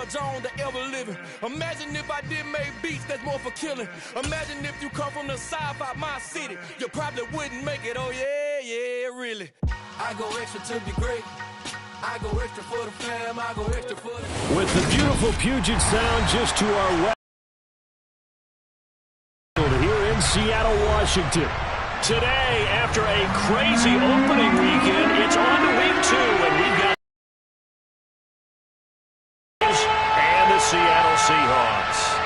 Jones that ever living. Imagine if I did make beats that's more for killing. Imagine if you come from the south out my city, you probably wouldn't make it. Oh yeah, yeah, really. I go extra to be great. I go extra for the fam. I go extra for the... With the beautiful Puget Sound just to our west here in Seattle, Washington. Today, after a crazy opening weekend, it's on to week 2, and we've got and the Seattle Seahawks.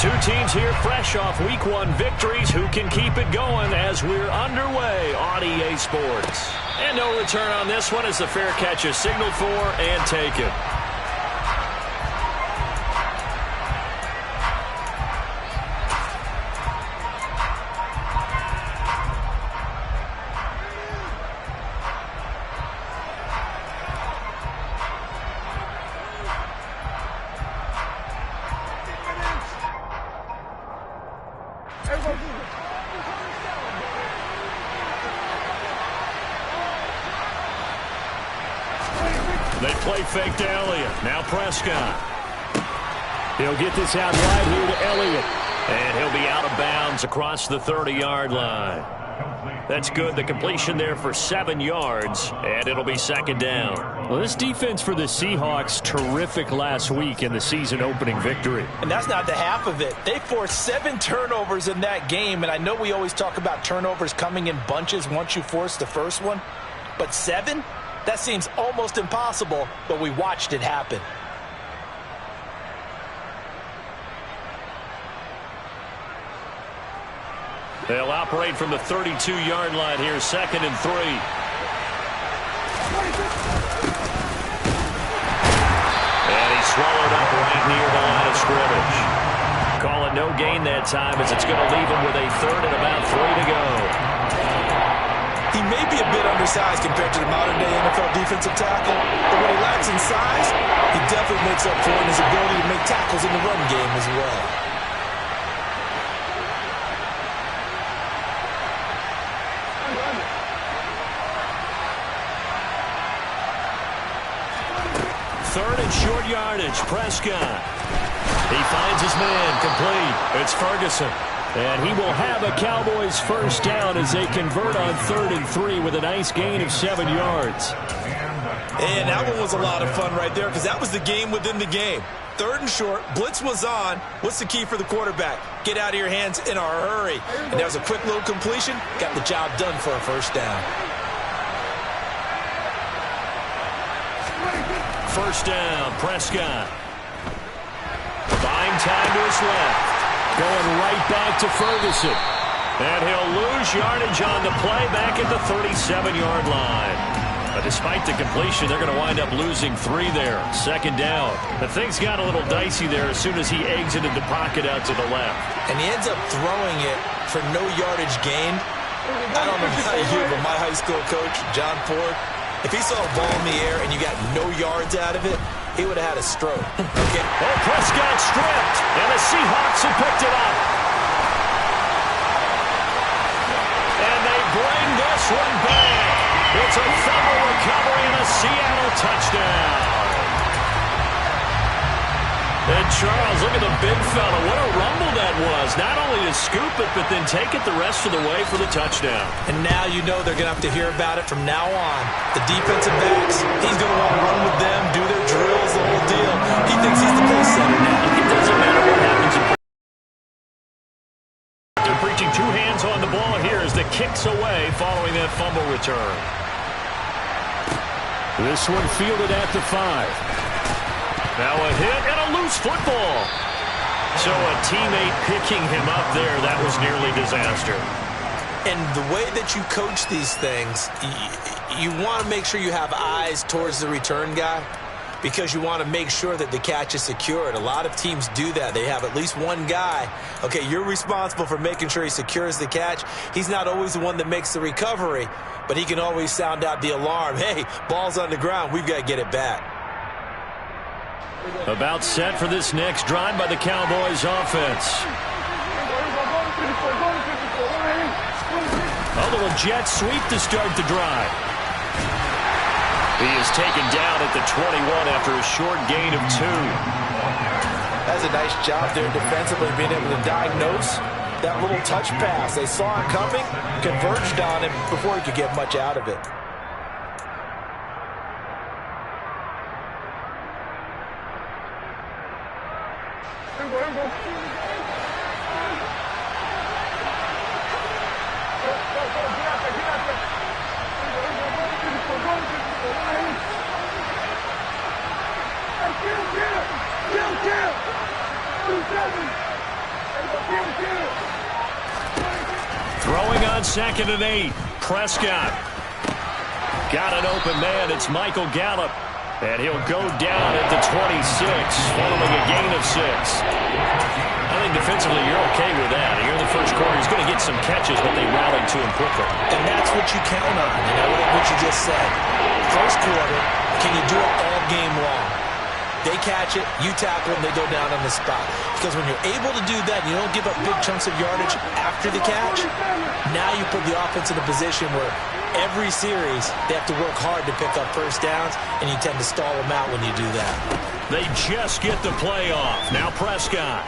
Two teams here fresh off Week 1 victories who can keep it going as we're underway on EA Sports. And no return on this one as the fair catch is signaled for and taken. They play fake to Elliott. Now Prescott. He'll get this out wide here to Elliott. And he'll be out of bounds across the 30-yard line. That's good. The completion there for 7 yards. And it'll be second down. Well, this defense for the Seahawks, terrific last week in the season-opening victory. And that's not the half of it. They forced 7 turnovers in that game. And I know we always talk about turnovers coming in bunches once you force the first one. But 7? That seems almost impossible, but we watched it happen. They'll operate from the 32-yard line here, 2nd and 3. And he's swallowed up right near the line of scrimmage. Call it no gain that time as it's going to leave him with a 3rd and about 3 to go. He may be a bit undersized compared to the modern-day NFL defensive tackle, but when he lacks in size, he definitely makes up for it in his ability to make tackles in the run game as well. Third and short yardage, Prescott. He finds his man, complete. It's Ferguson. And he will have a Cowboys first down as they convert on 3rd and 3 with a nice gain of 7 yards. And that one was a lot of fun right there because that was the game within the game. 3rd and short, blitz was on. What's the key for the quarterback? Get out of your hands in a hurry. And that was a quick little completion. Got the job done for a first down. First down, Prescott. Buying time to his left. Going right back to Ferguson. And he'll lose yardage on the play back at the 37-yard line. But despite the completion, they're going to wind up losing 3 there. 2nd down. But things got a little dicey there as soon as he exited the pocket out to the left. And he ends up throwing it for no yardage gained. I don't know about you, but my high school coach, John Ford, if he saw a ball in the air and you got no yards out of it, he would have had a stroke. Okay. Oh, Prescott stripped, and the Seahawks have picked it up. And they bring this one back. It's a fumble recovery and a Seattle touchdown. And Charles, look at the big fella. What a rumble that was. Not only to scoop it, but then take it the rest of the way for the touchdown. And now you know they're going to have to hear about it from now on. The defensive backs, he's going to want to run with them, do their drills, the whole deal. He thinks he's the play center now. It doesn't matter what happens. They're preaching 2 hands on the ball here as the kick's away following that fumble return. This one fielded at the 5. Now a hit and a loose football. So a teammate picking him up there, that was nearly disaster. And the way that you coach these things, you want to make sure you have eyes towards the return guy. because you want to make sure that the catch is secured. A lot of teams do that. They have at least one guy. Okay, you're responsible for making sure he secures the catch. He's not always the one that makes the recovery, but he can always sound out the alarm. Hey, ball's on the ground. We've got to get it back. About set for this next drive by the Cowboys offense. A little jet sweep to start the drive. He is taken down at the 21 after a short gain of 2. That's a nice job there defensively, being able to diagnose that little touch pass. They saw it coming, converged on him before he could get much out of it. Throwing on 2nd and 8. Prescott. Got an open man. It's Michael Gallup. And he'll go down at the 26, following a gain of 6. I think defensively you're okay with that. Here in the first quarter, he's going to get some catches, but they rallied to him quickly. And that's what you count on. And I like what you just said. First quarter, can you do it all game long? They catch it, you tackle them, they go down on the spot. Because when you're able to do that, you don't give up big chunks of yardage after the catch, now you put the offense in a position where every series they have to work hard to pick up first downs, and you tend to stall them out when you do that. They just get the play off. Now Prescott.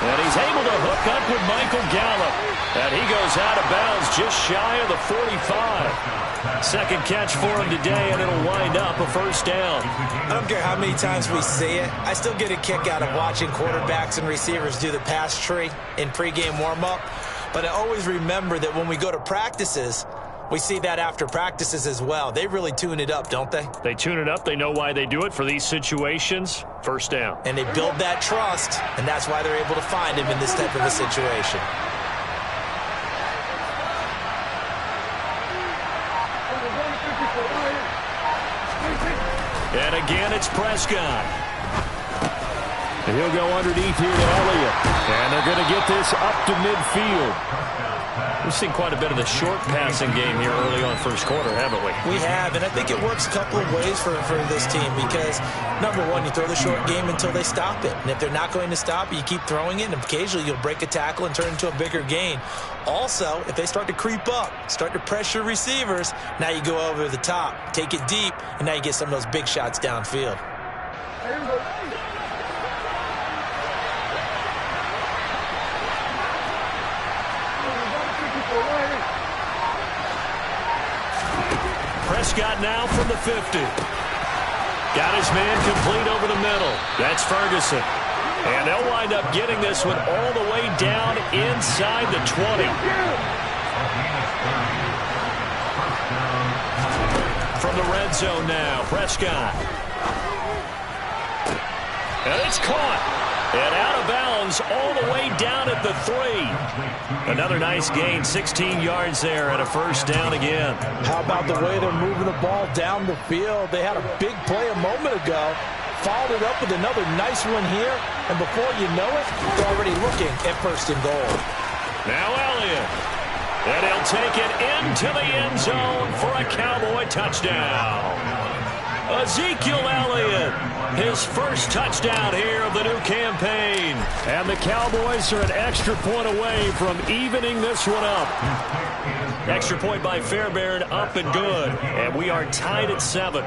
And he's able to hook up with Michael Gallup. And he goes out of bounds just shy of the 45. Second catch for him today, and it'll wind up a first down. I don't care how many times we say it. I still get a kick out of watching quarterbacks and receivers do the pass tree in pregame warm-up. But I always remember that when we go to practices, we see that after practices as well. They really tune it up, don't they? They tune it up. They know why they do it for these situations. First down. And they build that trust, and that's why they're able to find him in this type of a situation. And again, it's Prescott. And he'll go underneath here to Elliott. And they're going to get this up to midfield. We've seen quite a bit of the short passing game here early on first quarter, haven't we? We have, and I think it works a couple of ways for this team because, number one, you throw the short game until they stop it. And if they're not going to stop it, you keep throwing it, and occasionally you'll break a tackle and turn it into a bigger gain. Also, if they start to creep up, start to pressure receivers, now you go over the top, take it deep, and now you get some of those big shots downfield. Prescott now from the 50. Got his man complete over the middle. That's Ferguson. And they'll wind up getting this one all the way down inside the 20. From the red zone now, Prescott. And it's caught. And out of bounds all the way down at the 3. Another nice gain, 16 yards there and a first down again. How about the way they're moving the ball down the field? They had a big play a moment ago, followed it up with another nice one here, and before you know it, they're already looking at first and goal. Now Elliott. And he'll take it into the end zone for a Cowboy touchdown. Ezekiel Elliott, his first touchdown here of the new campaign. And the Cowboys are an extra point away from evening this one up. Extra point by Fairbairn, up and good. And we are tied at 7.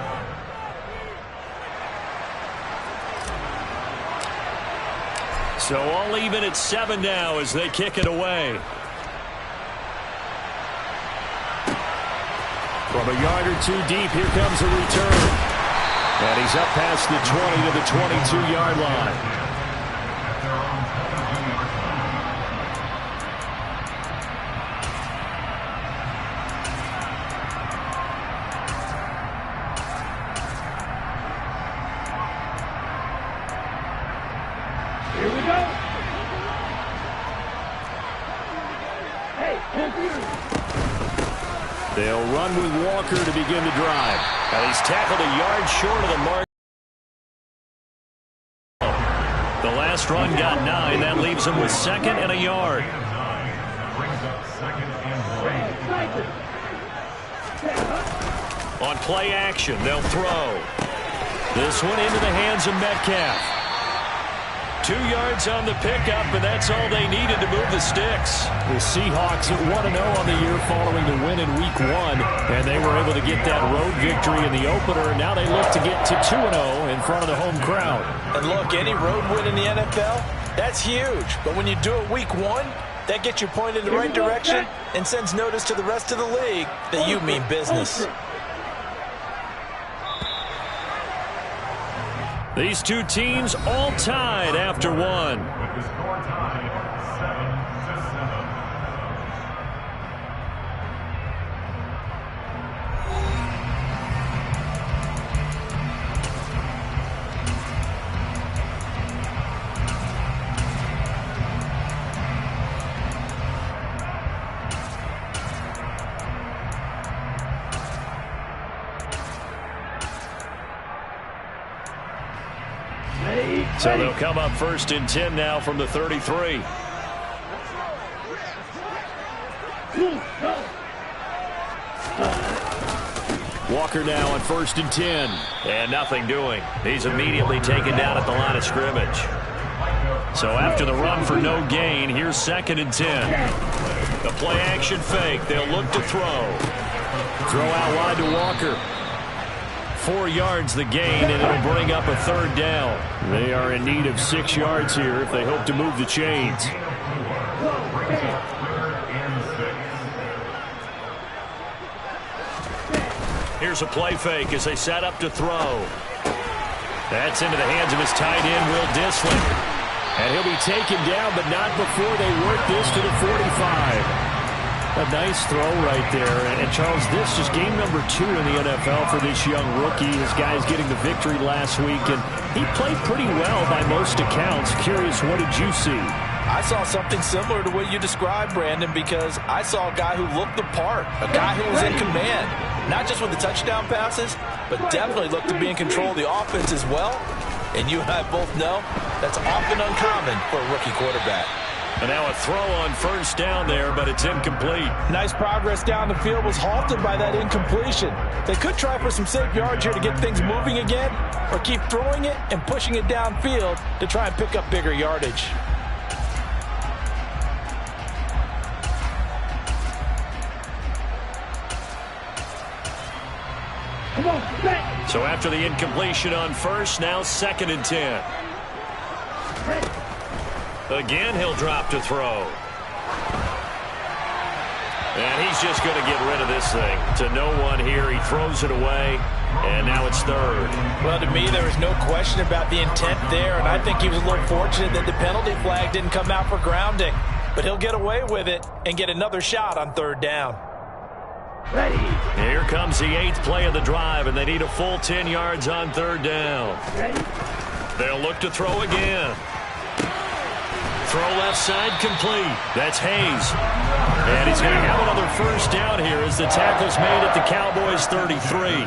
So all even at 7 now as they kick it away. From a yard or two deep, here comes a return. And he's up past the 20 to the 22-yard line. Here we go. Hey, They'll run with Walker to begin the drive. Now he's tackled a yard short of the mark. The last run got 9. That leaves him with 2nd and a yard. On play action, they'll throw. This one into the hands of Metcalf. 2 yards on the pickup, and that's all they needed to move the sticks. The Seahawks at 1-0 on the year following the win in Week 1, and they were able to get that road victory in the opener. Now they look to get to 2-0 in front of the home crowd. And look, any road win in the NFL, that's huge. But when you do it Week 1, that gets you pointed in the right direction and sends notice to the rest of the league that you mean business. These two teams all tied after one. With the score tied 7-7. So they'll come up 1st and 10 now from the 33. Walker now on 1st and 10. And nothing doing. He's immediately taken down at the line of scrimmage. So after the run for no gain, here's 2nd and 10. The play action fake. They'll look to throw. Throw out wide to Walker. 4 yards the gain, and it'll bring up a 3rd down. They are in need of 6 yards here if they hope to move the chains. Here's a play fake as they set up to throw. That's into the hands of his tight end, Will Dissling. And he'll be taken down, but not before they work this to the 45. A nice throw right there. And Charles, this is game number 2 in the NFL for this young rookie. His guys getting the victory last week, and he played pretty well by most accounts. Curious, what did you see? I saw something similar to what you described, Brandon, because I saw a guy who looked the part, a guy who was in command, not just with the touchdown passes, but definitely looked to be in control of the offense as well. And you and I both know that's often uncommon for a rookie quarterback. And now a throw on 1st down there, but it's incomplete. Nice progress down the field was halted by that incompletion. They could try for some safe yards here to get things moving again, or keep throwing it and pushing it downfield to try and pick up bigger yardage. So after the incompletion on 1st, now 2nd and 10. Again, he'll drop to throw. And he's just going to get rid of this thing. To no one here, he throws it away, and now it's 3rd. Well, to me, there was no question about the intent there, and I think he was a little fortunate that the penalty flag didn't come out for grounding. But he'll get away with it and get another shot on 3rd down. Ready. Here comes the 8th play of the drive, and they need a full 10 yards on 3rd down. Ready. They'll look to throw again. Throw left side complete. That's Hayes. And he's going to have another 1st down here as the tackle's made at the Cowboys' 33.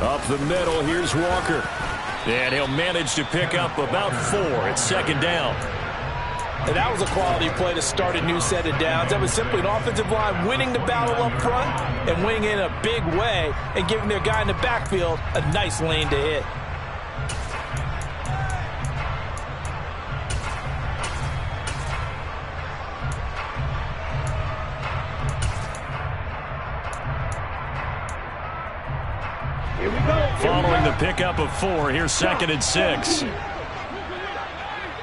Up the middle, here's Walker. And he'll manage to pick up about 4 at 2nd down. And that was a quality play to start a new set of downs. That was simply an offensive line winning the battle up front and winning in a big way and giving their guy in the backfield a nice lane to hit. Here we go. Following the pickup of 4, here's 2nd and 6.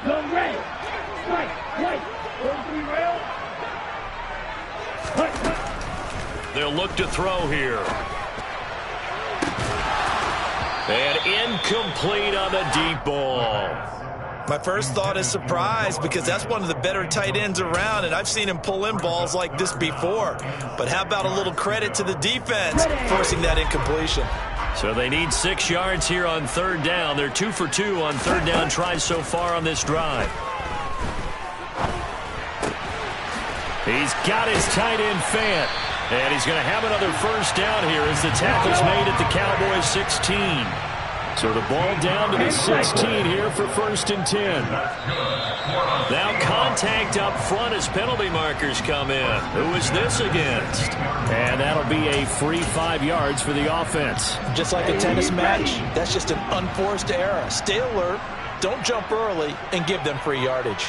Go red. Right. They'll look to throw here. And incomplete on the deep ball. My first thought is surprise because that's one of the better tight ends around, and I've seen him pull in balls like this before. But how about a little credit to the defense forcing that incompletion? So they need 6 yards here on third down. They're 2 for 2 on third down tries so far on this drive. He's got his tight end Fant. And he's going to have another first down here as the tackle's made at the Cowboys 16. So the ball down to the 16 here for 1st and 10. Now contact up front as penalty markers come in. Who is this against? And that'll be a free 5 yards for the offense. Just like a tennis match, that's just an unforced error. Stay alert, don't jump early, and give them free yardage.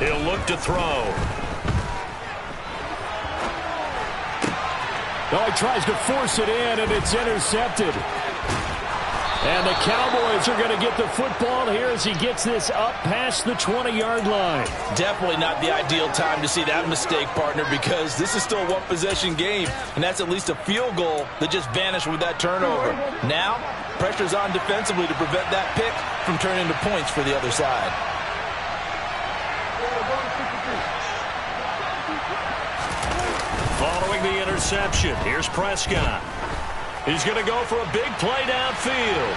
He'll look to throw. Oh, he tries to force it in, and it's intercepted. And the Cowboys are going to get the football here as he gets this up past the 20-yard line. Definitely not the ideal time to see that mistake, partner, because this is still a one-possession game, and that's at least a field goal that just vanished with that turnover. Now, pressure's on defensively to prevent that pick from turning into points for the other side. Following the interception, here's Prescott. He's going to go for a big play downfield.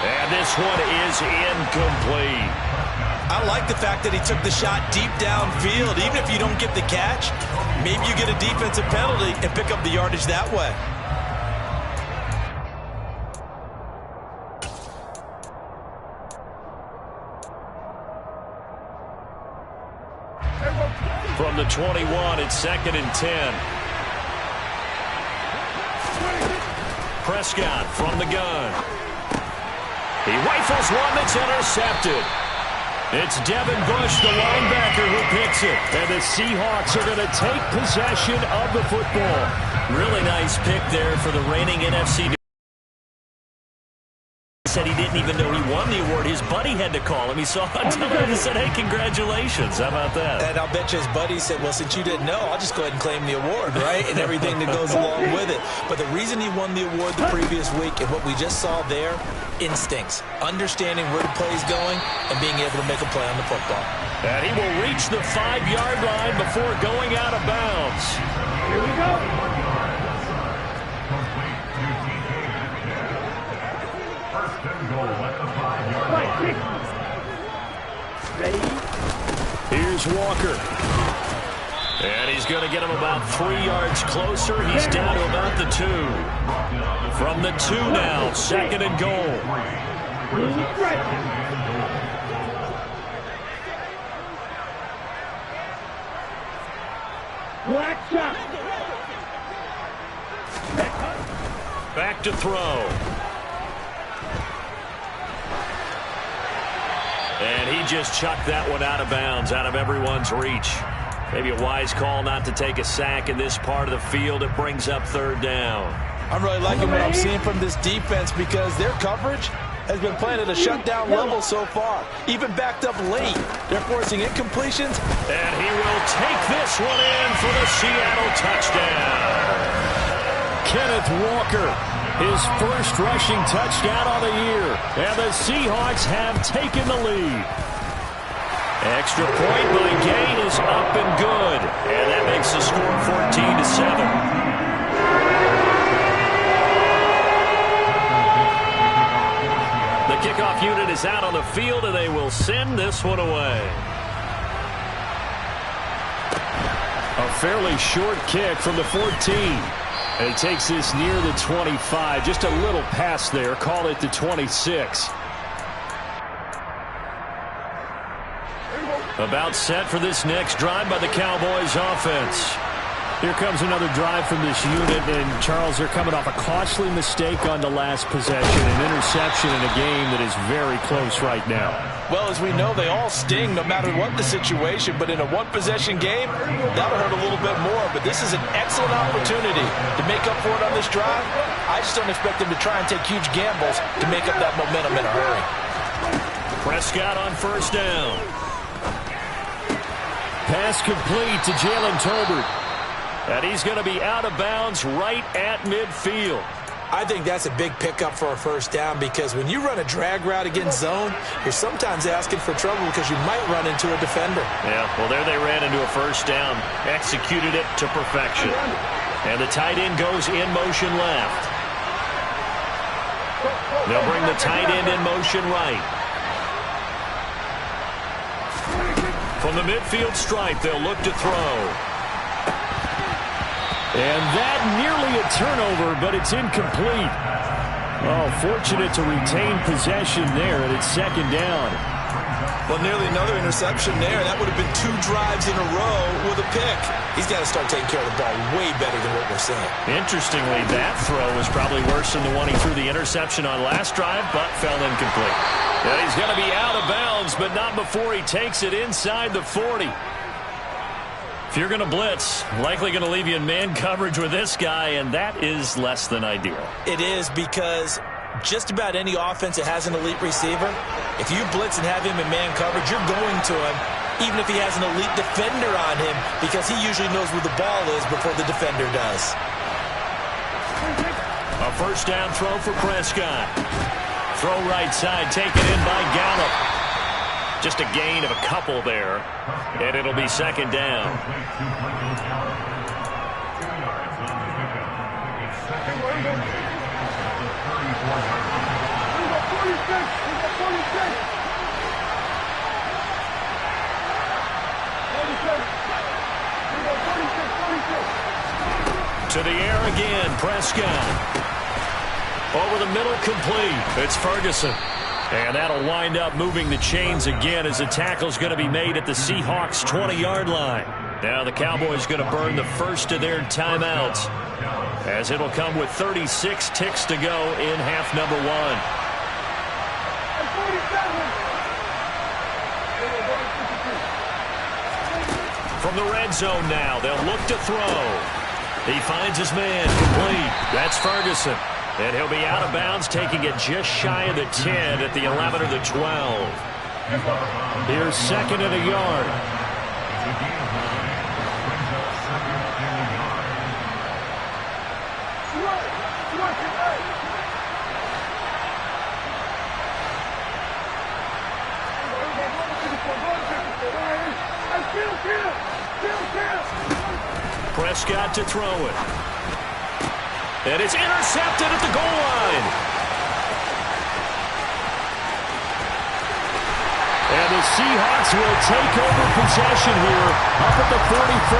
And this one is incomplete. I like the fact that he took the shot deep downfield. Even if you don't get the catch, maybe you get a defensive penalty and pick up the yardage that way. From the 21, it's 2nd and 10. Prescott from the gun. He rifles one that's intercepted. It's Devin Bush, the linebacker, who picks it. And the Seahawks are going to take possession of the football. Really nice pick there for the reigning NFC. Said he didn't even know he won the award. His buddy had to call him. He saw it on television and said, hey, congratulations. How about that? And I'll bet you his buddy said, well, since you didn't know, I'll just go ahead and claim the award, right? And everything that goes along with it. But the reason he won the award the previous week and what we just saw there, instincts, understanding where the play is going and being able to make a play on the football. And he will reach the 5-yard line before going out of bounds. Here we go. Here's Walker. And he's going to get him about 3 yards closer. He's down to about the 2. From the 2 now, 2nd and goal. Back to throw. And he just chucked that one out of bounds, out of everyone's reach. Maybe a wise call not to take a sack in this part of the field. It brings up 3rd down. I'm really liking what I'm seeing from this defense because their coverage has been playing at a shutdown level so far. Even backed up late. They're forcing incompletions. And he will take this one in for the Seattle touchdown. Kenneth Walker, his first rushing touchdown on the year. And the Seahawks have taken the lead. Extra point by Gain is up and good. And that makes the score 14-7. The kickoff unit is out on the field, and they will send this one away. A fairly short kick from the 14. And he takes this near the 25. Just a little pass there. Call it the 26. About set for this next drive by the Cowboys offense. Here comes another drive from this unit, and Charles, they're coming off a costly mistake on the last possession, an interception in a game that is very close right now. Well, as we know, they all sting no matter what the situation, but in a one-possession game, that'll hurt a little bit more, but this is an excellent opportunity to make up for it on this drive. I just don't expect them to try and take huge gambles to make up that momentum in a hurry. Prescott on 1st down. Pass complete to Jalen Tolbert. And he's going to be out of bounds right at midfield. I think that's a big pickup for a first down because when you run a drag route against zone, you're sometimes asking for trouble because you might run into a defender. Yeah, well, there they ran into a first down, executed it to perfection. And the tight end goes in motion left. They'll bring the tight end in motion right. From the midfield stripe, they'll look to throw. And that nearly a turnover, but it's incomplete. Oh, fortunate to retain possession there, and it's second down. Well, nearly another interception there. That would have been 2 drives in a row with a pick. He's got to start taking care of the ball way better than what we're seeing. Interestingly, that throw was probably worse than the one he threw the interception on last drive, but fell incomplete. And he's going to be out of bounds, but not before he takes it inside the 40. If you're going to blitz, likely going to leave you in man coverage with this guy, and that is less than ideal. It is because just about any offense that has an elite receiver, if you blitz and have him in man coverage, you're going to him, even if he has an elite defender on him, because he usually knows where the ball is before the defender does. A first down throw for Prescott. Throw right side, taken in by Gallup. Just a gain of a couple there, and it'll be second down. To the air again, Prescott. Over the middle, complete. It's Ferguson. And that'll wind up moving the chains again as the tackle's going to be made at the Seahawks' 20-yard line. Now the Cowboys going to burn the first of their timeouts, as it'll come with 36 ticks to go in half number 1. From the red zone now, they'll look to throw. He finds his man, complete. That's Ferguson. And he'll be out of bounds, taking it just shy of the 10 at the 11 or the 12. Here's second and a yard. Prescott to throw it. And it's intercepted at the goal line. And the Seahawks will take over possession here up at the 44.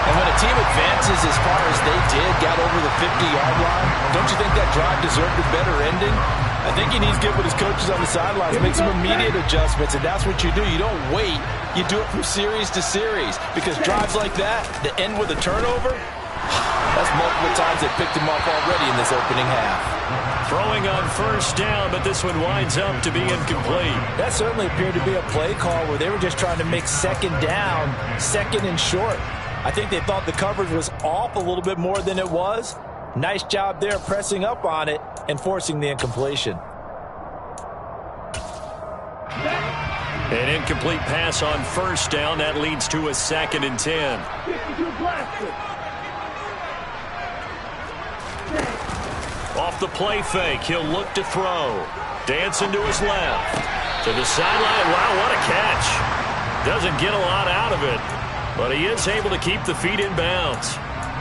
And when a team advances as far as they did, got over the 50-yard line, don't you think that drive deserved a better ending? I think he needs to get with his coaches on the sidelines, make some immediate adjustments, and that's what you do. You don't wait. You do it from series to series, because drives like that end with a turnover, that's multiple times they picked him up already in this opening half. Throwing on first down, but this one winds up to be incomplete. That certainly appeared to be a play call where they were just trying to make second down, second and short. I think they thought the coverage was off a little bit more than it was. Nice job there pressing up on it and forcing the incompletion. An incomplete pass on first down. That leads to a 2nd and 10. Off the play fake, he'll look to throw. Dancing to his left. To the sideline. Wow, what a catch. Doesn't get a lot out of it, but he is able to keep the feet in bounds.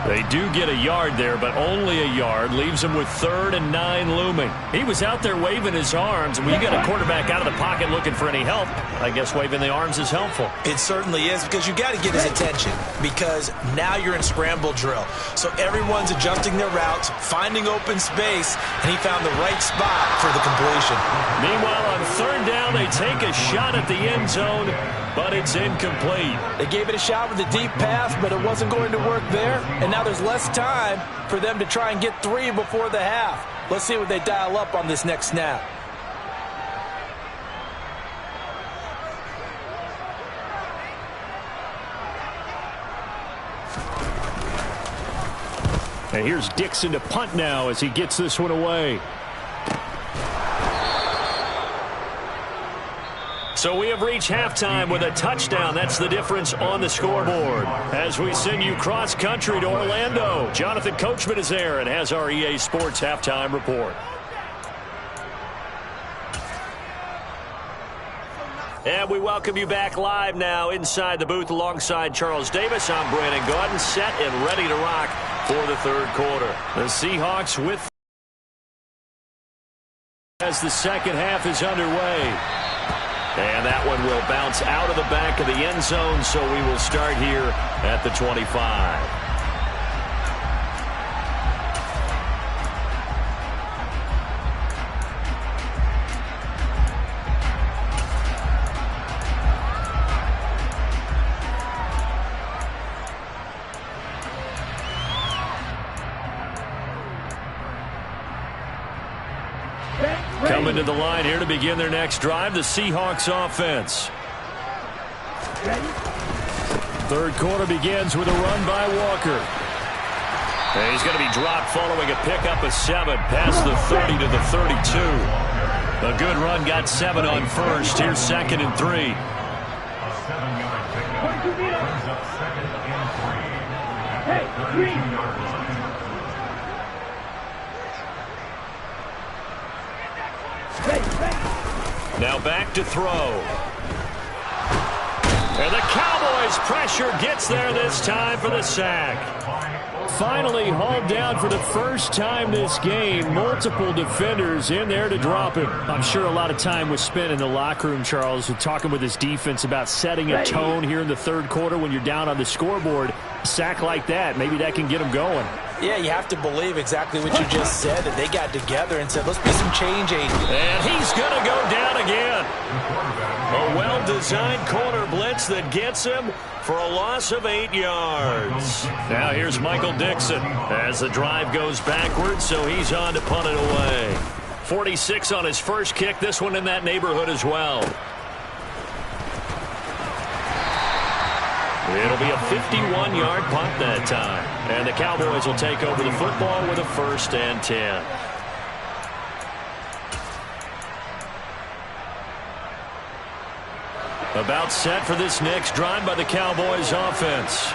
They do get a yard there, but only a yard. Leaves him with 3rd and 9 looming. He was out there waving his arms, and when you get a quarterback out of the pocket looking for any help, I guess waving the arms is helpful. It certainly is, because you got to get his attention, because now you're in scramble drill. So everyone's adjusting their routes, finding open space, and he found the right spot for the completion. Meanwhile, on 3rd down, they take a shot at the end zone, but it's incomplete. They gave it a shot with a deep pass, but it wasn't going to work there. And now there's less time for them to try and get 3 before the half. Let's see what they dial up on this next snap. And here's Dixon to punt now as he gets this one away. So we have reached halftime with a touchdown. That's the difference on the scoreboard. As we send you cross-country to Orlando, Jonathan Coachman is there and has our EA Sports halftime report. And we welcome you back live now inside the booth alongside Charles Davis. I'm Brandon Gaudin, set and ready to rock for the third quarter. The Seahawks with as the second half is underway. And that one will bounce out of the back of the end zone, so we will start here at the 25. Coming to the line here to begin their next drive, the Seahawks offense. Third quarter begins with a run by Walker. And he's going to be dropped following a pickup of 7 past the 30 to the 32. A good run got 7 on first. Here's 2nd and 3. A 7-yard pickup brings up 2nd and 3 at the 32-yard line. Now back to throw. And the Cowboys' pressure gets there this time for the sack. Finally hauled down for the first time this game. Multiple defenders in there to drop him. I'm sure a lot of time was spent in the locker room, Charles, talking with his defense about setting a tone here in the third quarter when you're down on the scoreboard. A sack like that, maybe that can get them going. Yeah, you have to believe exactly what you just said, that they got together and said, let's be some change agents. And he's going to go down again. A well-designed corner blitz that gets him for a loss of 8 yards. Now here's Michael Dixon as the drive goes backwards, so he's on to punt it away. 46 on his first kick, this one in that neighborhood as well. It'll be a 51-yard punt that time. And the Cowboys will take over the football with a 1st and 10. About set for this next drive by the Cowboys offense.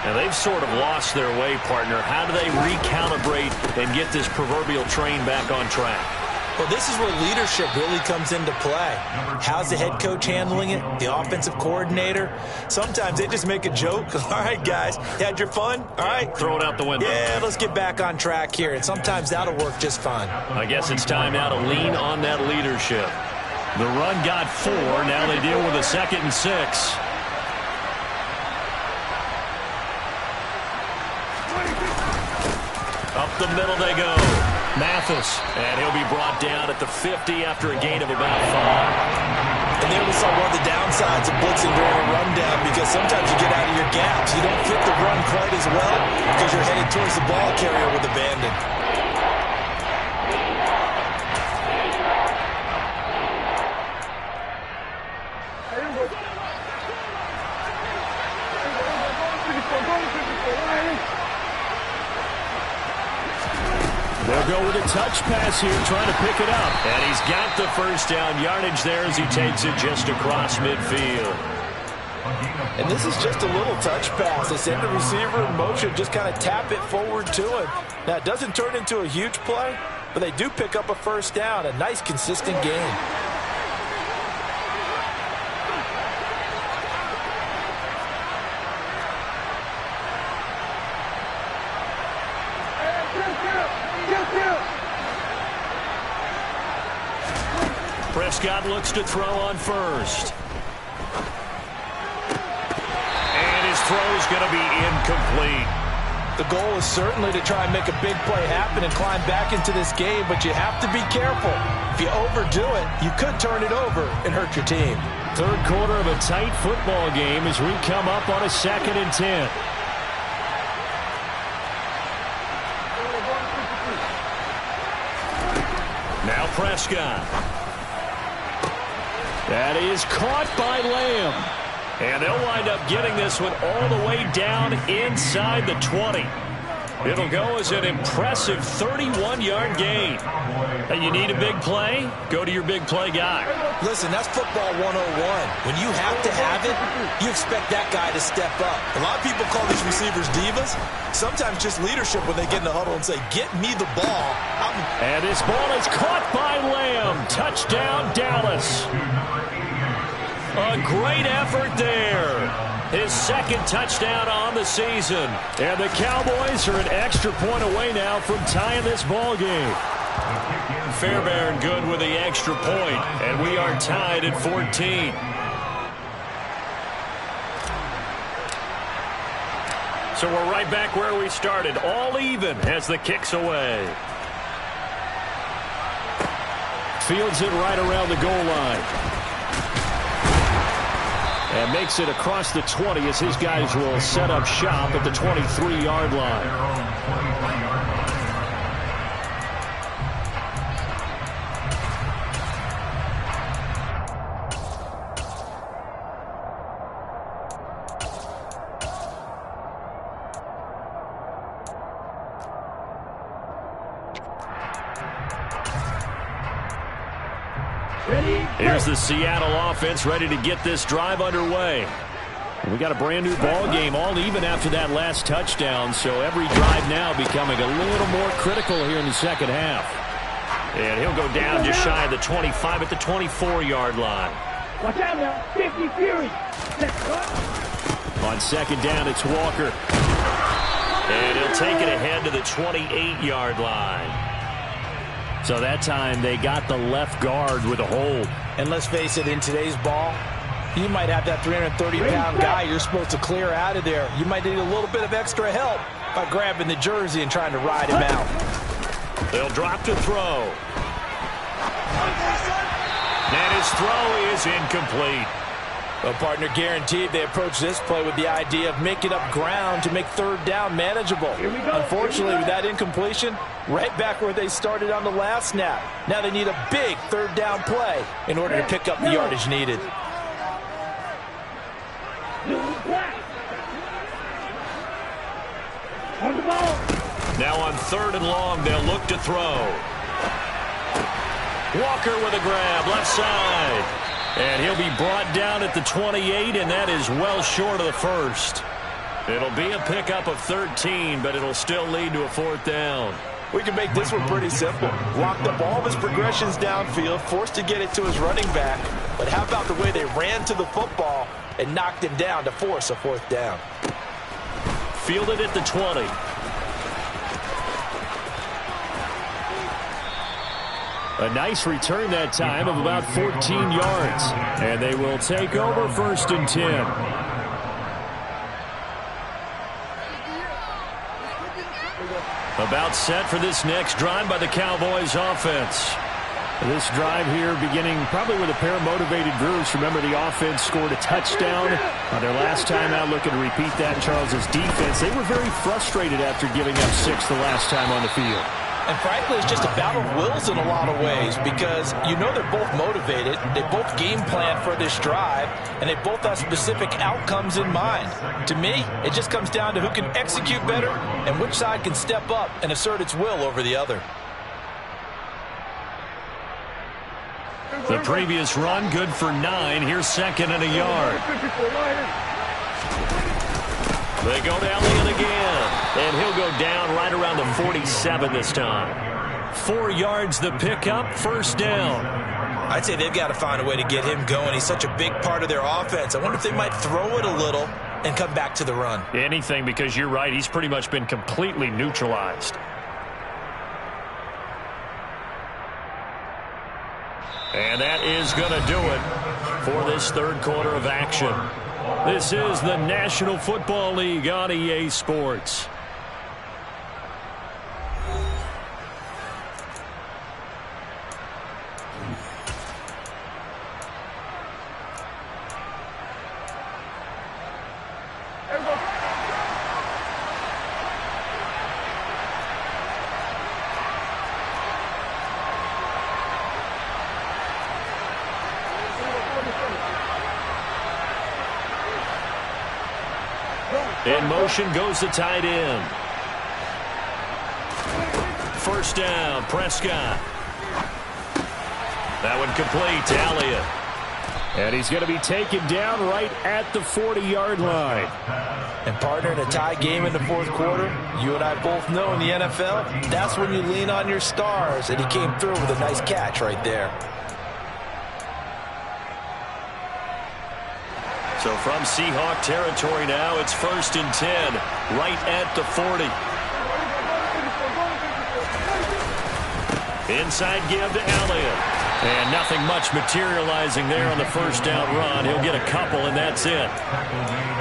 And they've sort of lost their way, partner. How do they recalibrate and get this proverbial train back on track? Well, this is where leadership really comes into play. How's the head coach handling it? The offensive coordinator? Sometimes they just make a joke. All right, guys, you had your fun? All right. Throw it out the window. Yeah, let's get back on track here. And sometimes that'll work just fine. I guess it's time now to lean on that leadership. The run got 4. Now they deal with a 2nd and 6. Up the middle they go. Mathis, and he'll be brought down at the 50 after a gain of about 5. And there we saw one of the downsides of blitzing during a rundown, because sometimes you get out of your gaps. You don't fit the run quite as well because you're headed towards the ball carrier with abandon. They'll go with a touch pass here, trying to pick it up. And he's got the first down yardage there as he takes it just across midfield. And this is just a little touch pass. They send the receiver in motion, just kind of tap it forward to him. Now, it doesn't turn into a huge play, but they do pick up a first down. A nice, consistent game. Prescott looks to throw on first. And his throw's going to be incomplete. The goal is certainly to try and make a big play happen and climb back into this game, but you have to be careful. If you overdo it, you could turn it over and hurt your team. Third quarter of a tight football game as we come up on a 2nd and 10. Now Prescott. That is caught by Lamb. And they'll wind up getting this one all the way down inside the 20. It'll go as an impressive 31-yard gain. Hey, you need a big play? Go to your big play guy. Listen, that's football 101. When you have to have it, you expect that guy to step up. A lot of people call these receivers divas. Sometimes just leadership when they get in the huddle and say, get me the ball. And this ball is caught by Lamb. Touchdown, Dallas. A great effort there. His second touchdown on the season. And the Cowboys are an extra point away now from tying this ball game. Fairbairn good with the extra point, and we are tied at 14. So we're right back where we started, all even as the kick's away. Fields it right around the goal line. And makes it across the 20 as his guys will set up shop at the 23-yard line. Here's the Seattle offense ready to get this drive underway. We got a brand new ball game, all even after that last touchdown, so every drive now becoming a little more critical here in the second half. And he'll go down just shy of the 25 at the 24-yard line. Watch out now, 50 Fury. On second down, it's Walker. And he'll take it ahead to the 28-yard line. So that time they got the left guard with a hold. And let's face it, in today's ball, you might have that 330-pound guy you're supposed to clear out of there. You might need a little bit of extra help by grabbing the jersey and trying to ride him out. They'll drop to throw. And his throw is incomplete. Well, partner, guaranteed they approach this play with the idea of making up ground to make third down manageable. Unfortunately, with that incompletion, right back where they started on the last snap. Now they need a big third down play in order to pick up the yardage needed. Now on third and long, they'll look to throw. Walker with a grab, left side. And he'll be brought down at the 28, and that is well short of the first. It'll be a pickup of 13, but it'll still lead to a fourth down. We can make this one pretty simple. Locked up all of his progressions downfield, forced to get it to his running back. But how about the way they ran to the football and knocked him down to force a fourth down? Fielded at the 20. A nice return that time of about 14 yards. And they will take over first and 10. About set for this next drive by the Cowboys offense. This drive here beginning probably with a pair of motivated groups. Remember, the offense scored a touchdown on their last time out. Looking to repeat that. Charles's defense, they were very frustrated after giving up 6 the last time on the field. And frankly, it's just a battle of wills in a lot of ways because you know they're both motivated, they both game plan for this drive, and they both have specific outcomes in mind. To me, it just comes down to who can execute better and which side can step up and assert its will over the other. The previous run good for 9. Here's second and a yard. They go to Elliott again, and he'll go down right around the 47 this time. 4 yards the pickup, first down. I'd say they've got to find a way to get him going. He's such a big part of their offense. I wonder if they might throw it a little and come back to the run. Anything, because you're right, he's pretty much been completely neutralized. And that is going to do it for this third quarter of action. This is the National Football League on EA Sports. In motion goes the tight end. first down. Prescott. That one complete to Elliott. And he's going to be taken down right at the 40-yard line. And partner, in a tie game in the fourth quarter, you and I both know in the NFL, that's when you lean on your stars. And he came through with a nice catch right there. So from Seahawk territory now, it's 1st and 10, right at the 40. Inside give to Elliott. And nothing much materializing there on the first down run. He'll get a couple, and that's it.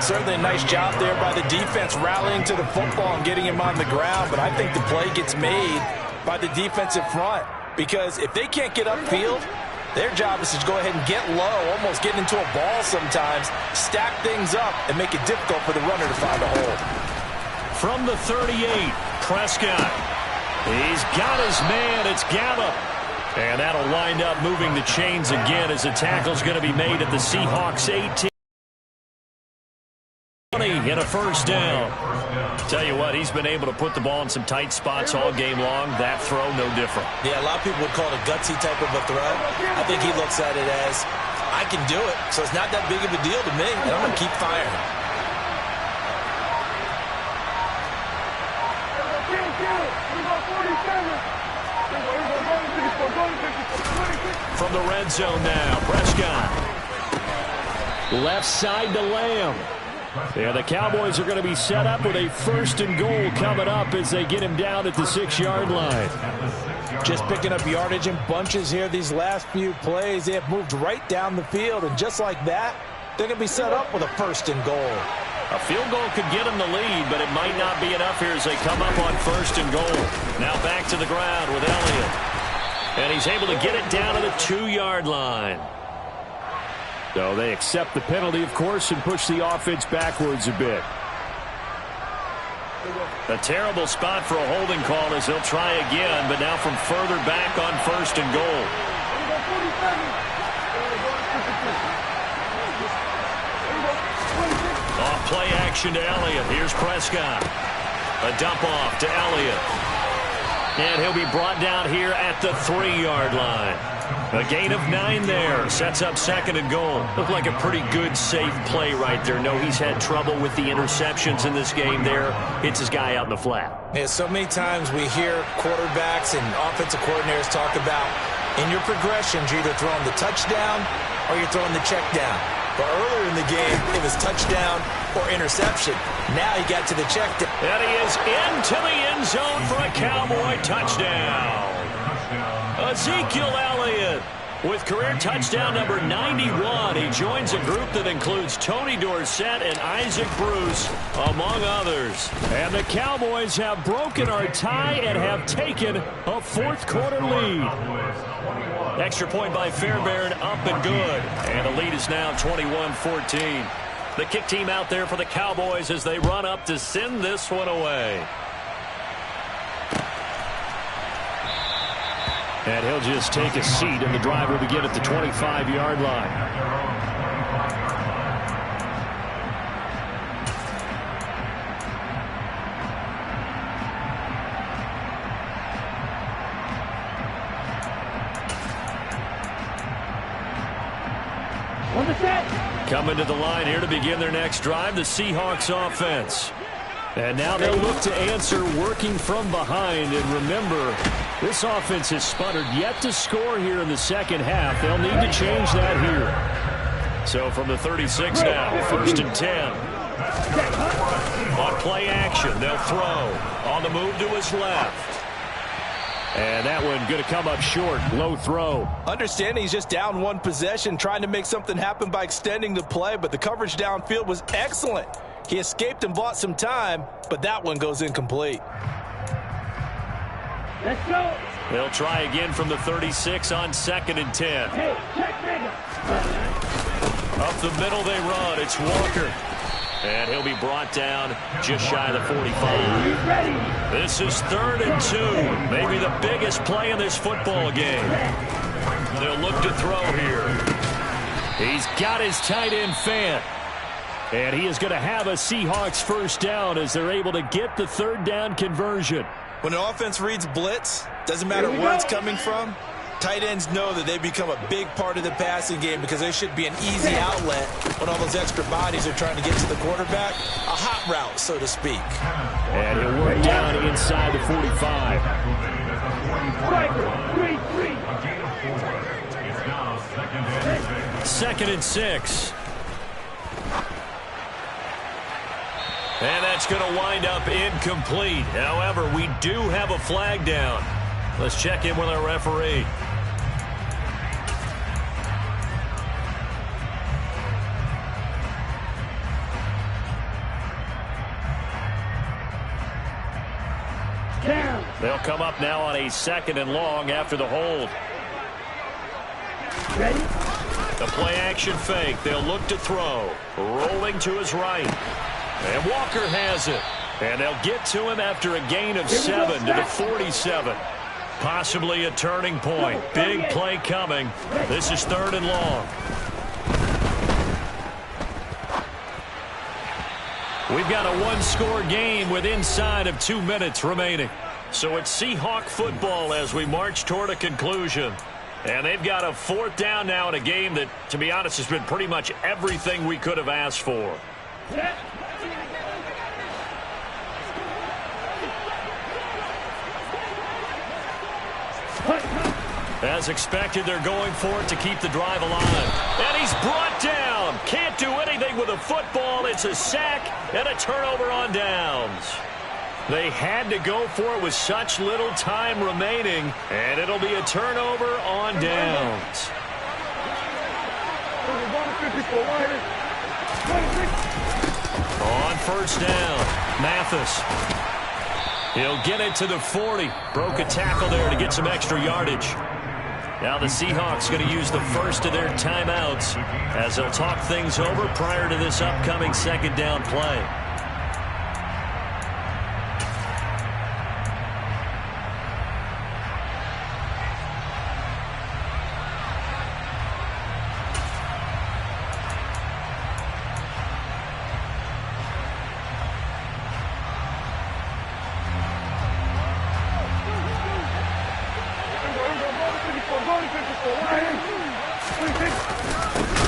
Certainly a nice job there by the defense rallying to the football and getting him on the ground. But I think the play gets made by the defensive front. Because if they can't get upfield, their job is to go ahead and get low, almost get into a ball sometimes, stack things up, and make it difficult for the runner to find a hole. From the 38, Prescott. He's got his man. It's Gallup. And that'll wind up moving the chains again as the tackle's going to be made at the Seahawks 18. In a first down. Tell you what, he's been able to put the ball in some tight spots all game long. That throw, no different. Yeah, a lot of people would call it a gutsy type of a throw. I think he looks at it as, I can do it, so it's not that big of a deal to me, and I'm going to keep firing. From the red zone now, Prescott. Left side to Lamb. Yeah, the Cowboys are going to be set up with a 1st and goal coming up as they get him down at the 6-yard line. Just picking up yardage in bunches here these last few plays. They have moved right down the field, and just like that, they're going to be set up with a 1st and goal. A field goal could get him the lead, but it might not be enough here as they come up on 1st and goal. Now back to the ground with Elliott. And he's able to get it down to the 2-yard line. So they accept the penalty, of course, and push the offense backwards a bit. A terrible spot for a holding call as they'll try again, but now from further back on 1st and goal. Off play action to Elliott. Here's Prescott. A dump off to Elliott. And he'll be brought down here at the 3-yard line. A gain of 9 there. Sets up 2nd and goal. Looked like a pretty good, safe play right there. No, he's had trouble with the interceptions in this game there. Hits his guy out in the flat. Yeah, so many times we hear quarterbacks and offensive coordinators talk about in your progressions, you're either throwing the touchdown or you're throwing the check down. But earlier in the game, it was touchdown or interception. Now he got to the check down. And he is into the end zone for a Cowboy touchdown. Ezekiel Elliott with career touchdown number 91. He joins a group that includes Tony Dorsett and Isaac Bruce, among others. And the Cowboys have broken our tie and have taken a 4th quarter lead. Extra point by Fairbairn, up and good. And the lead is now 21-14. The kick team out there for the Cowboys as they run up to send this one away. And he'll just take a seat, and the drive will begin at the 25-yard line. Coming to the line here to begin their next drive, the Seahawks offense. And now they look to answer working from behind. And remember, this offense has sputtered yet to score here in the second half. They'll need to change that here. So from the 36 now, 1st and 10. On play action, they'll throw. On the move to his left. And that one going to come up short. Low throw. Understanding he's just down 1 possession, trying to make something happen by extending the play, but the coverage downfield was excellent. He escaped and bought some time, but that one goes incomplete. Let's go. They'll try again from the 36 on 2nd and 10. Hey, check nigga. Up the middle they run. It's Walker. And he'll be brought down just shy of the 45. This is 3rd and 2. Maybe the biggest play in this football game. They'll look to throw here. He's got his tight end Fant. And he is going to have a Seahawks 1st down as they're able to get the 3rd down conversion. When an offense reads blitz, doesn't matter where it's coming from, tight ends know that they become a big part of the passing game because they should be an easy outlet when all those extra bodies are trying to get to the quarterback. A hot route, so to speak. And he'll work down inside the 45. Second and 6. And that's going to wind up incomplete. However, we do have a flag down. Let's check in with our referee. They'll come up now on a 2nd and long after the hold. Ready? The play action fake. They'll look to throw. Rolling to his right. And Walker has it. And they'll get to him after a gain of 7 to the 47. Possibly a turning point. Big play coming. This is 3rd and long. We've got a one-score game with inside of 2 minutes remaining. So it's Seahawk football as we march toward a conclusion. And they've got a 4th down now in a game that, to be honest, has been pretty much everything we could have asked for. As expected, they're going for it to keep the drive alive. And he's brought down. Can't do anything with a football. It's a sack and a turnover on downs. They had to go for it with such little time remaining, and it'll be a turnover on downs. On 1st down, Mathis. He'll get it to the 40. Broke a tackle there to get some extra yardage. Now the Seahawks going to use the first of their timeouts as they'll talk things over prior to this upcoming 2nd down play.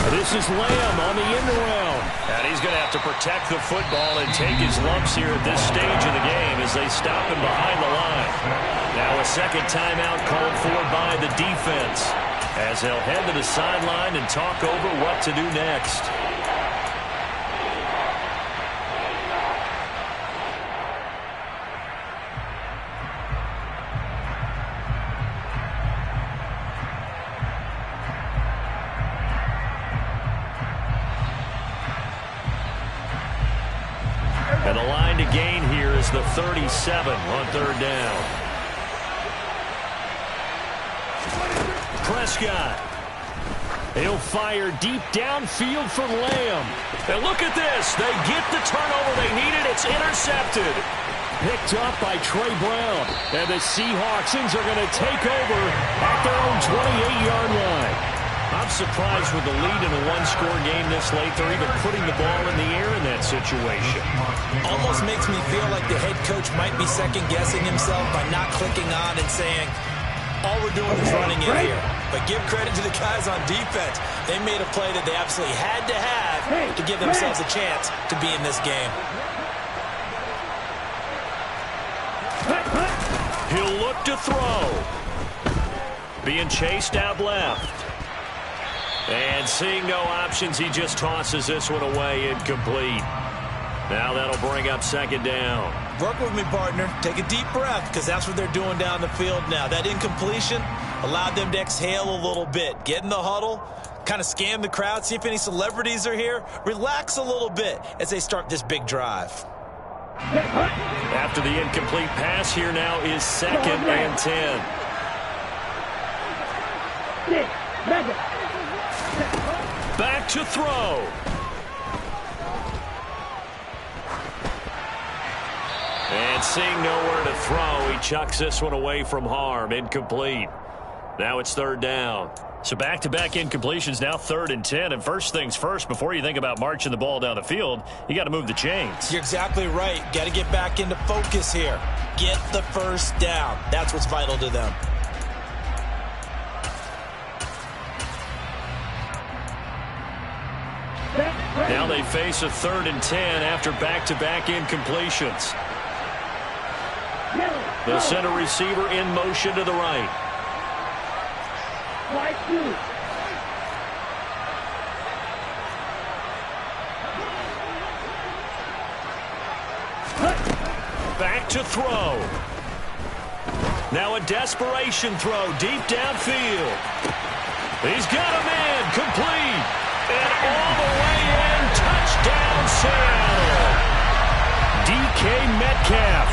This is Lamb on the end around. And he's going to have to protect the football and take his lumps here at this stage of the game as they stop him behind the line. Now a 2nd timeout called for by the defense as they'll head to the sideline and talk over what to do next. And the line to gain here is the 37 on 3rd down. Prescott. He'll fire deep downfield for Lamb. And look at this. They get the turnover they needed. It's intercepted. Picked up by Trey Brown. And the Seahawksans are going to take over at their own 28-yard line. I'm surprised with the lead in a one-score game this late. They're even putting the ball in the air in that situation. Almost makes me feel like the head coach might be second-guessing himself by not clicking on and saying, all we're doing is running it here. But give credit to the guys on defense. They made a play that they absolutely had to have to give themselves a chance to be in this game. He'll look to throw. Being chased out left. And seeing no options, he just tosses this one away incomplete. Now that'll bring up 2nd down. Work with me, partner. Take a deep breath because that's what they're doing down the field now. That incompletion allowed them to exhale a little bit. Get in the huddle, kind of scan the crowd, see if any celebrities are here. Relax a little bit as they start this big drive. After the incomplete pass, here now is 2nd and 10. Back to throw. And seeing nowhere to throw, he chucks this one away from harm. Incomplete. Now it's 3rd down. So back-to-back incompletions, now 3rd and 10. And first things first, before you think about marching the ball down the field, you got to move the chains. You're exactly right. Got to get back into focus here. Get the first down. That's what's vital to them. Now they face a 3rd and 10 after back-to-back incompletions. The center receiver in motion to the right. Back to throw. Now a desperation throw deep downfield. He's got a man complete. And all the way in, touchdown Seattle. DK Metcalf,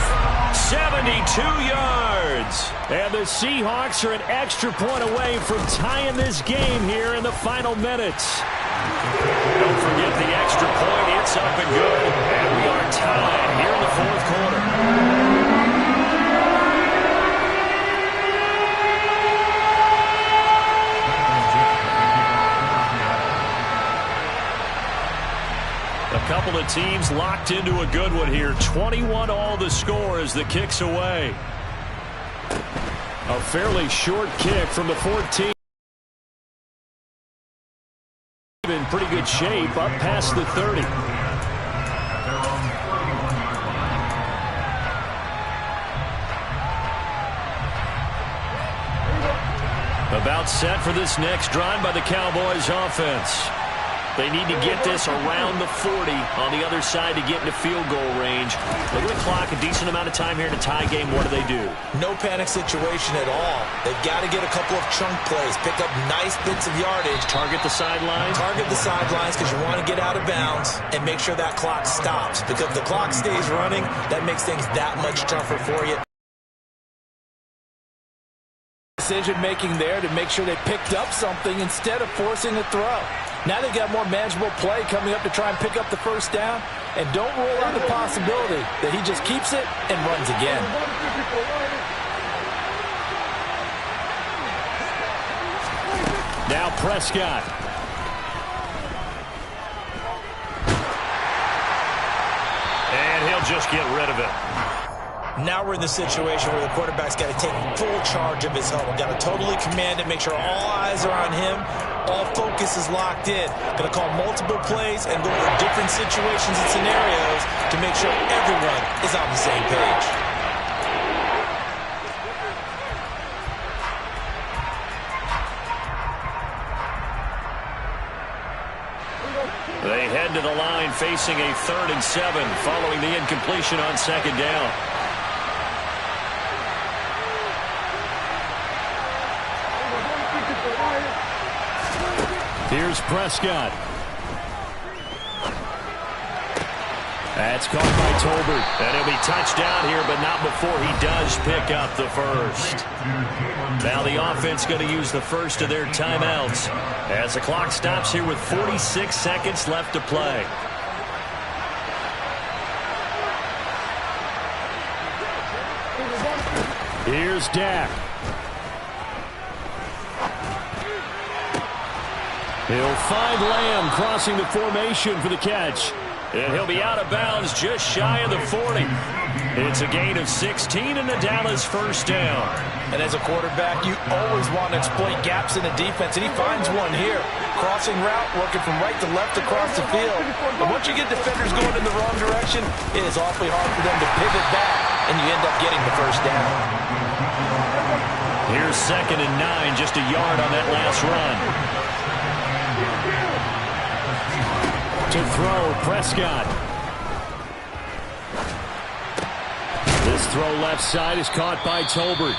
72 yards. And the Seahawks are an extra point away from tying this game here in the final minutes. Don't forget the extra point. It's up and good. And we are tied here in the 4th quarter. A couple of teams locked into a good one here. 21 all the score as the kick's away. A fairly short kick from the 14. In pretty good shape up past the 30. About set for this next drive by the Cowboys offense. They need to get this around the 40 on the other side to get into field goal range. Look at the clock, a decent amount of time here in a tie game. What do they do? No panic situation at all. They've got to get a couple of chunk plays, pick up nice bits of yardage. Target the sidelines? Target the sidelines because you want to get out of bounds and make sure that clock stops. Because if the clock stays running, that makes things that much tougher for you. Decision-making there to make sure they picked up something instead of forcing a throw. Now they've got more manageable play coming up to try and pick up the first down. And don't rule out the possibility that he just keeps it and runs again. Now Prescott. And he'll just get rid of it. Now we're in the situation where the quarterback's got to take full charge of his huddle. Got to totally command it, make sure all eyes are on him. All focus is locked in. Going to call multiple plays and go over different situations and scenarios to make sure everyone is on the same page. They head to the line facing a 3rd and 7 following the incompletion on 2nd down. Here's Prescott. That's caught by Tolbert. And he'll be touched down here, but not before he does pick up the first. Now the offense going to use the first of their timeouts as the clock stops here with 46 seconds left to play. Here's Dak. He'll find Lamb crossing the formation for the catch. And he'll be out of bounds just shy of the 40. It's a gain of 16 and the Dallas first down. And as a quarterback, you always want to exploit gaps in the defense, and he finds one here. Crossing route, working from right to left across the field. But once you get defenders going in the wrong direction, it is awfully hard for them to pivot back, and you end up getting the first down. Here's 2nd and 9, just a yard on that last run. To throw, Prescott. This throw left side is caught by Tolbert.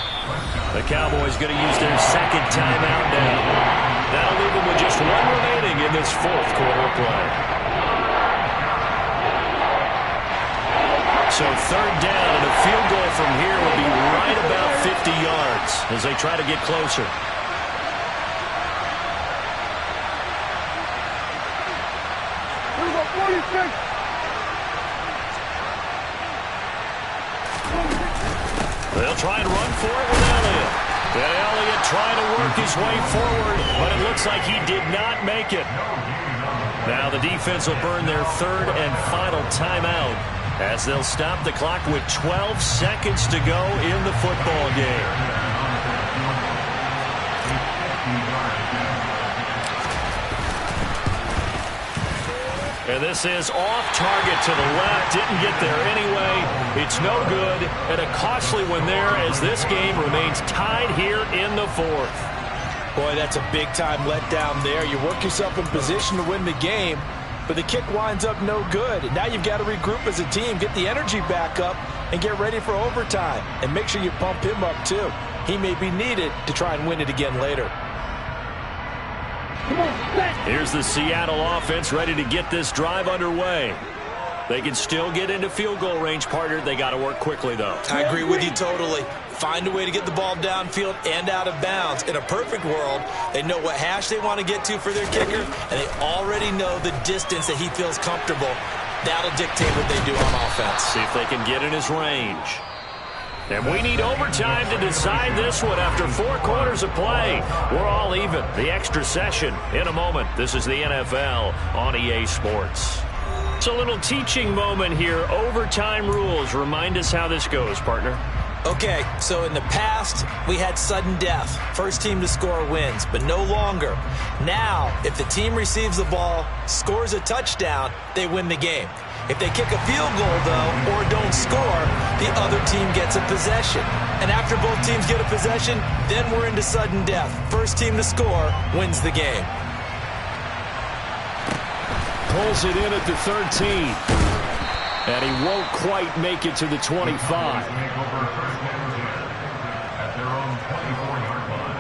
The Cowboys going to use their 2nd timeout now. That'll leave them with just 1 remaining in this 4th quarter of play. So 3rd down, and a field goal from here will be right about 50 yards as they try to get closer. They'll try and run for it with Elliott. And Elliott trying to work his way forward, but it looks like he did not make it. Now the defense will burn their third and final timeout as they'll stop the clock with 12 seconds to go in the football game. And this is off target to the left. Didn't get there anyway. It's no good. And a costly one there as this game remains tied here in the fourth. Boy, that's a big-time letdown there. You work yourself in position to win the game, but the kick winds up no good. And now you've got to regroup as a team, get the energy back up, and get ready for overtime. And make sure you pump him up, too. He may be needed to try and win it again later. Here's the Seattle offense ready to get this drive underway. They can still get into field goal range, partner. They got to work quickly, though. I agree with you totally. Find a way to get the ball downfield and out of bounds. In a perfect world, they know what hash they want to get to for their kicker, and they already know the distance that he feels comfortable. That'll dictate what they do on offense. See if they can get in his range. And we need overtime to decide this one after 4 quarters of play. We're all even. The extra session in a moment. This is the NFL on EA Sports. It's a little teaching moment here. Overtime rules. Remind us how this goes, partner. Okay, so in the past, we had sudden death. First team to score wins, but no longer. Now, if the team receives the ball, scores a touchdown, they win the game. If they kick a field goal, though, or don't score, the other team gets a possession. And after both teams get a possession, then we're into sudden death. First team to score wins the game. Pulls it in at the 13. And he won't quite make it to the 25. At their own 24-yard line.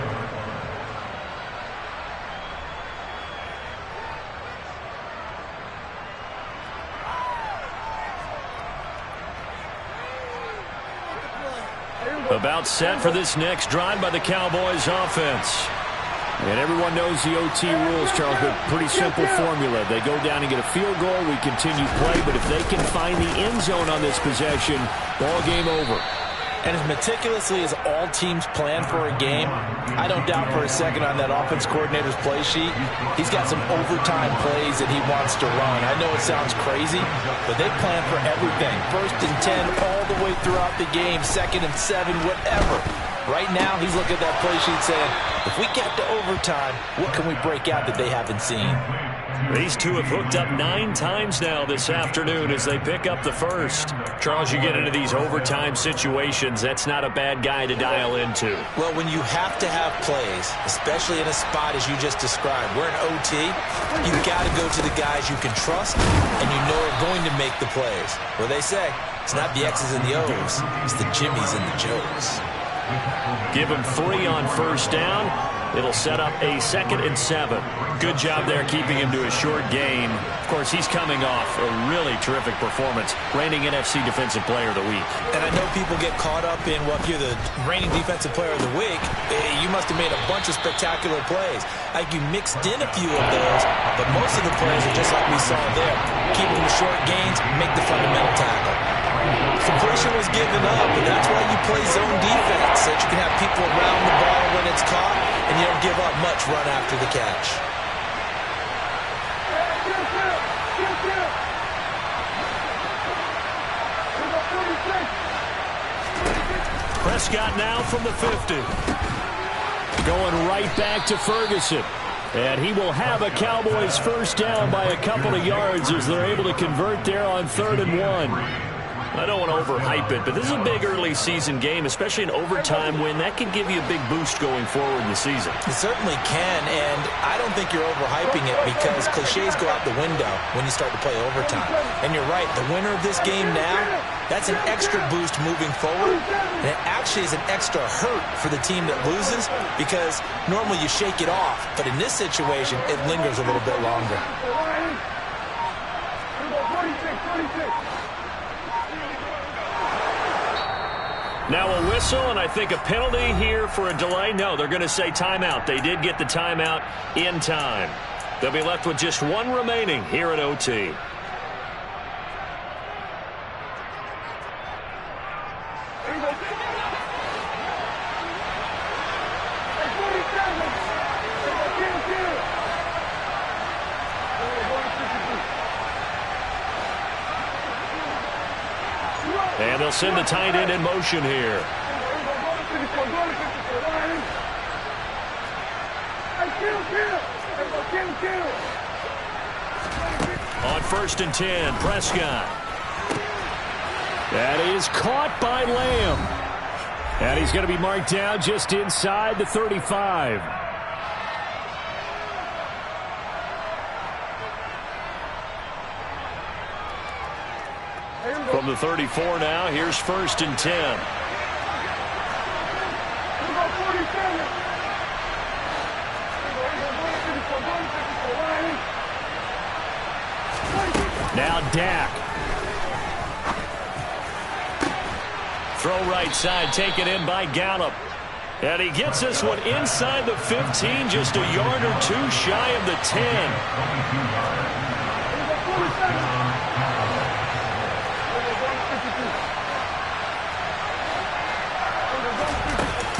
About set for this next drive by the Cowboys offense. And everyone knows the OT rules, Charles, but pretty simple formula. They go down and get a field goal, we continue play, but if they can find the end zone on this possession, ball game over. And as meticulously as all teams plan for a game, I don't doubt for a second on that offense coordinator's play sheet, he's got some overtime plays that he wants to run. I know it sounds crazy, but they plan for everything. 1st and 10 all the way throughout the game, 2nd and 7, whatever. Right now, he's looking at that play sheet saying, if we get to overtime, what can we break out that they haven't seen? These two have hooked up 9 times now this afternoon as they pick up the first. Charles, you get into these overtime situations, that's not a bad guy to dial into. Well, when you have to have plays, especially in a spot as you just described, we're in OT, you've got to go to the guys you can trust and you know are going to make the plays. Well, they say, it's not the X's and the O's, it's the Jimmies and the Joes. Give him 3 on first down. It'll set up a 2nd and 7. Good job there keeping him to a short gain. Of course, he's coming off a really terrific performance, reigning NFC Defensive Player of the Week. And I know people get caught up in, well, if you're the reigning Defensive Player of the Week, you must have made a bunch of spectacular plays. Like you mixed in a few of those, but most of the plays are just like we saw there. Keep them to short gains, make the fundamental tackle. Completion was given up, but that's why you play zone defense, so that you can have people around the ball when it's caught, and you don't give up much run after the catch. Prescott now from the 50. Going right back to Ferguson. And he will have a Cowboys first down by a couple of yards as they're able to convert there on 3rd and 1. I don't want to overhype it, but this is a big early season game, especially an overtime win. That can give you a big boost going forward in the season. It certainly can, and I don't think you're overhyping it because cliches go out the window when you start to play overtime. And you're right, the winner of this game now, that's an extra boost moving forward, and it actually is an extra hurt for the team that loses because normally you shake it off, but in this situation, it lingers a little bit longer. Now a whistle, and I think a penalty here for a delay. No, they're going to say timeout. They did get the timeout in time. They'll be left with just 1 remaining here at OT. And they'll send the tight end in motion here. On 1st and 10, Prescott. That is caught by Lamb. And he's going to be marked down just inside the 35. From the 34 now, here's 1st and 10. Now Dak. Throw right side, taken in by Gallup. And he gets this one inside the 15, just a yard or two shy of the 10.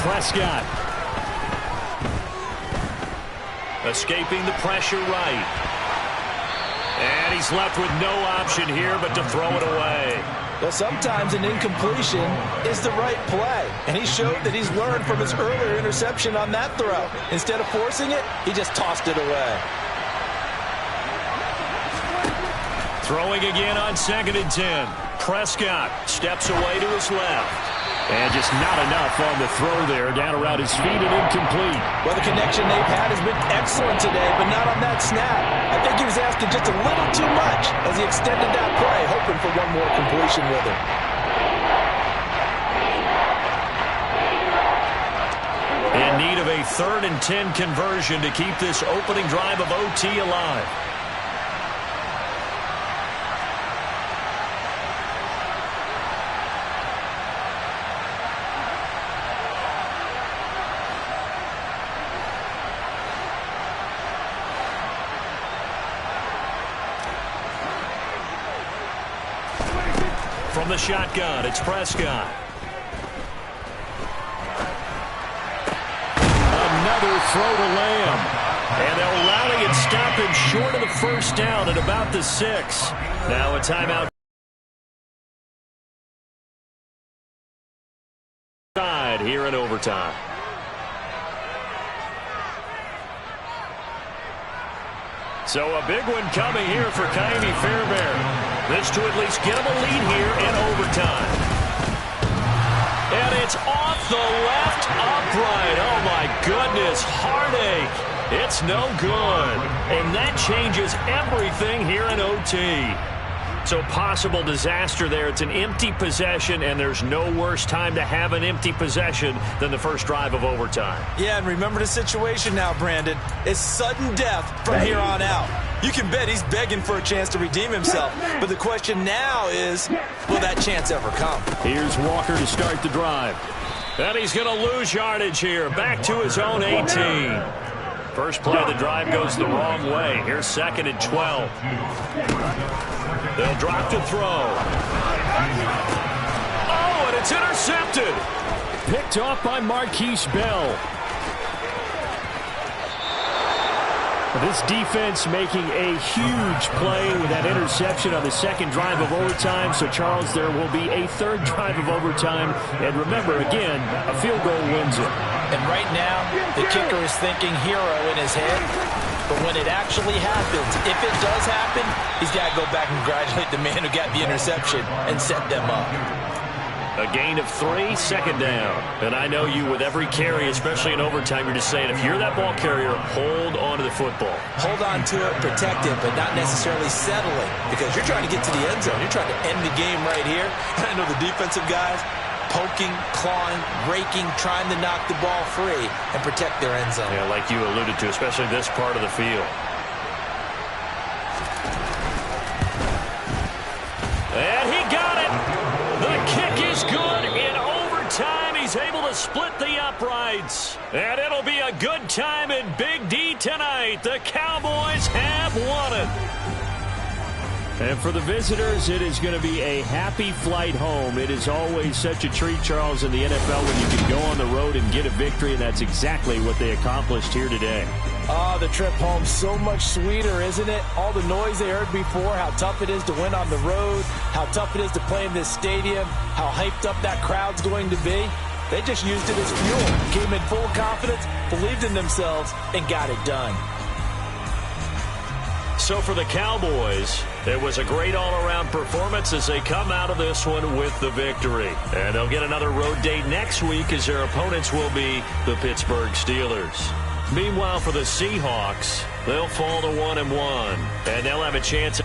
Prescott. Escaping the pressure right. And he's left with no option here but to throw it away. Well, sometimes an incompletion is the right play. And he showed that he's learned from his earlier interception on that throw. Instead of forcing it, he just tossed it away. Throwing again on 2nd and 10. Prescott steps away to his left. And just not enough on the throw there. Down around his feet and incomplete. Well, the connection they've had has been excellent today, but not on that snap. I think he was asking just a little too much as he extended that play, hoping for one more completion with him. In need of a 3rd and 10 conversion to keep this opening drive of OT alive. From the shotgun, it's Prescott. Another throw to Lamb. And they'll rally and stop him short of the 1st down at about the 6. Now a timeout. Here in overtime. So a big one coming here for Ka'imi Fairbairn. This to at least get him a lead here in overtime. And it's off the left upright. Oh, my goodness. Heartache. It's no good. And that changes everything here in OT. So possible disaster there. It's an empty possession, and there's no worse time to have an empty possession than the first drive of overtime. Yeah, and remember the situation now, Brandon. It's sudden death from here on out. You can bet he's begging for a chance to redeem himself. But the question now is, will that chance ever come? Here's Walker to start the drive. And he's going to lose yardage here. Back to his own 18. First play of the drive goes the wrong way. Here's 2nd and 12. They'll drop to throw. Oh, and it's intercepted. Picked off by Marquise Bell. This defense making a huge play with that interception on the 2nd drive of overtime. So, Charles, there will be a 3rd drive of overtime. And remember, again, a field goal wins it. And right now, the kicker is thinking hero in his head. But when it actually happens, if it does happen, he's got to go back and congratulate the man who got the interception and set them up. A gain of 3, 2nd down. And I know you, with every carry, especially in overtime, you're just saying, if you're that ball carrier, hold on to the football. Hold on to it, protect it, but not necessarily settling, because you're trying to get to the end zone. You're trying to end the game right here. And I know the defensive guys poking, clawing, raking, trying to knock the ball free and protect their end zone. Yeah, like you alluded to, especially this part of the field. And he got it. The kick is good in overtime. He's able to split the uprights. And it'll be a good time in Big D tonight. The Cowboys have won it. And for the visitors, it is going to be a happy flight home. It is always such a treat, Charles, in the NFL when you can go on the road and get a victory, and that's exactly what they accomplished here today. Oh, the trip home so much sweeter, isn't it? All the noise they heard before, how tough it is to win on the road, how tough it is to play in this stadium, how hyped up that crowd's going to be. They just used it as fuel, came in full confidence, believed in themselves, and got it done. So for the Cowboys, it was a great all-around performance as they come out of this one with the victory. And they'll get another road date next week as their opponents will be the Pittsburgh Steelers. Meanwhile, for the Seahawks, they'll fall to 1-1, and they'll have a chance